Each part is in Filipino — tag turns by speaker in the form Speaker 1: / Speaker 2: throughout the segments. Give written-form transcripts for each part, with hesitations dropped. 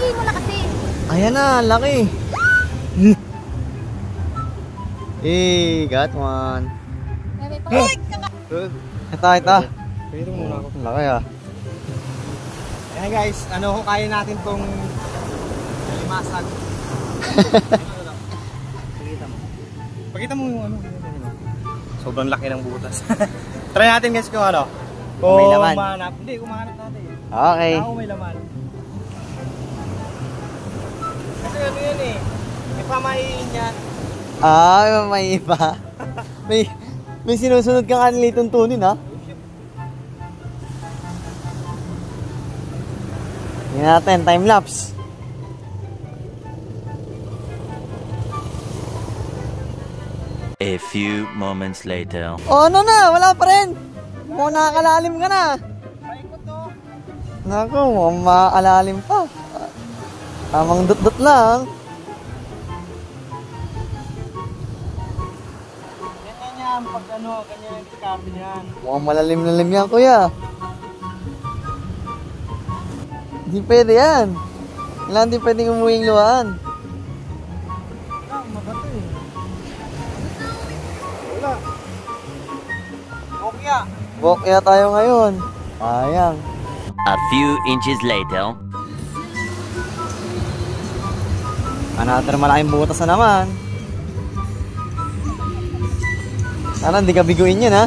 Speaker 1: Sabihin mo na kasi.
Speaker 2: Ayan na, laki. Eh, got one. Good. Ito.
Speaker 3: Pero muna ako.
Speaker 2: Laki ah.
Speaker 3: Ayan guys, ano kung kaya natin tong limasag. Pakita mo yung ano. Sobrang laki ng butas. Try natin guys kung ano. Kung
Speaker 2: may laman.
Speaker 3: Umahanap. Hindi, umahanap natin.
Speaker 2: Okay.
Speaker 3: Ako may laman. Kasi ano yan eh. May pamahiin yan.
Speaker 2: Ah, may iba. may sinusunod kang kanilitong tunin ha. Yan natin, time lapse.
Speaker 4: A few moments later.
Speaker 2: Oh, ano na? Wala pa rin. Mukhang nakakalalim ka na.
Speaker 3: Paikot to.
Speaker 2: Naku, mukhang makakalalim pa. Tamang dot-dot lang.
Speaker 3: Ganyan yan. Pag ano, ganyan yung diskarte niyan.
Speaker 2: Mukhang malalim-lalim yan, kuya. Hindi pwede yan. Kailangan di pwedeng umuwing luhaan.
Speaker 3: Mabato eh. Wala. Okay ah.
Speaker 2: Walk kaya tayo ngayon. Sayang.
Speaker 4: A few inches later.
Speaker 2: Another malaking butas na naman. Sana hindi ka biguin yan ha.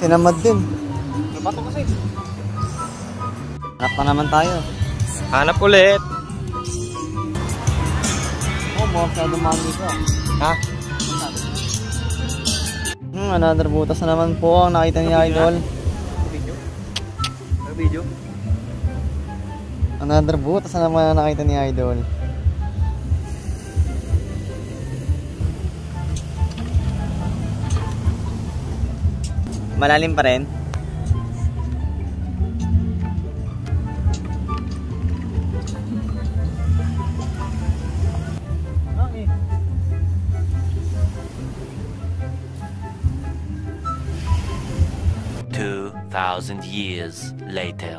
Speaker 2: Tinamad din.
Speaker 3: Nabato kasi.
Speaker 2: Hanap pa naman tayo.
Speaker 3: Hanap ulit.
Speaker 2: Oh, masyado dumami ka.
Speaker 3: Ha?
Speaker 2: Another butas na naman po ang nakita ni Idol.
Speaker 3: Video? Ano video?
Speaker 2: Another butas na naman ang nakita ni Idol. Malalim pa rin.
Speaker 3: Okay.
Speaker 4: 2,000 years later.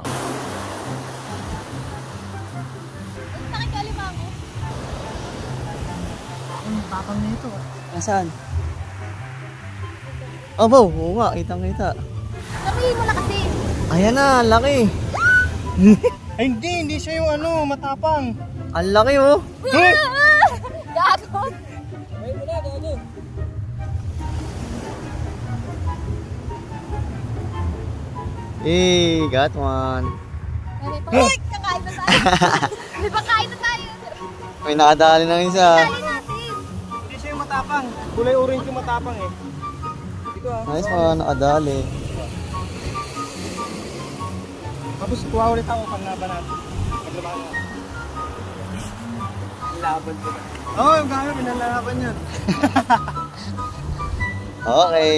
Speaker 1: Bakit kalima mo?
Speaker 3: Ang tapang nito.
Speaker 2: Nasaan? Oh, wow. Oo nga. Kitang-kita.
Speaker 1: Sabihin mo na kasi.
Speaker 2: Ayan na. Laki.
Speaker 3: Ay hindi siya yung ano, matapang.
Speaker 2: Ang laki oh.
Speaker 1: Gago.
Speaker 3: Ay wala, gago.
Speaker 2: Eh, got one.
Speaker 1: Kakain na tayo. Di ba kain na tayo?
Speaker 2: May nakadali ng isa.
Speaker 1: Kain natin.
Speaker 3: Hindi siya yung matapang. Kulay orange yung matapang eh. Dito ah.
Speaker 2: Nice one. Nakadali.
Speaker 3: Tapos kuha ulit ako pag laban natin. Pag laban natin. Laban ko na. Oo, yung gano'n, pinalaban yan.
Speaker 2: Okay.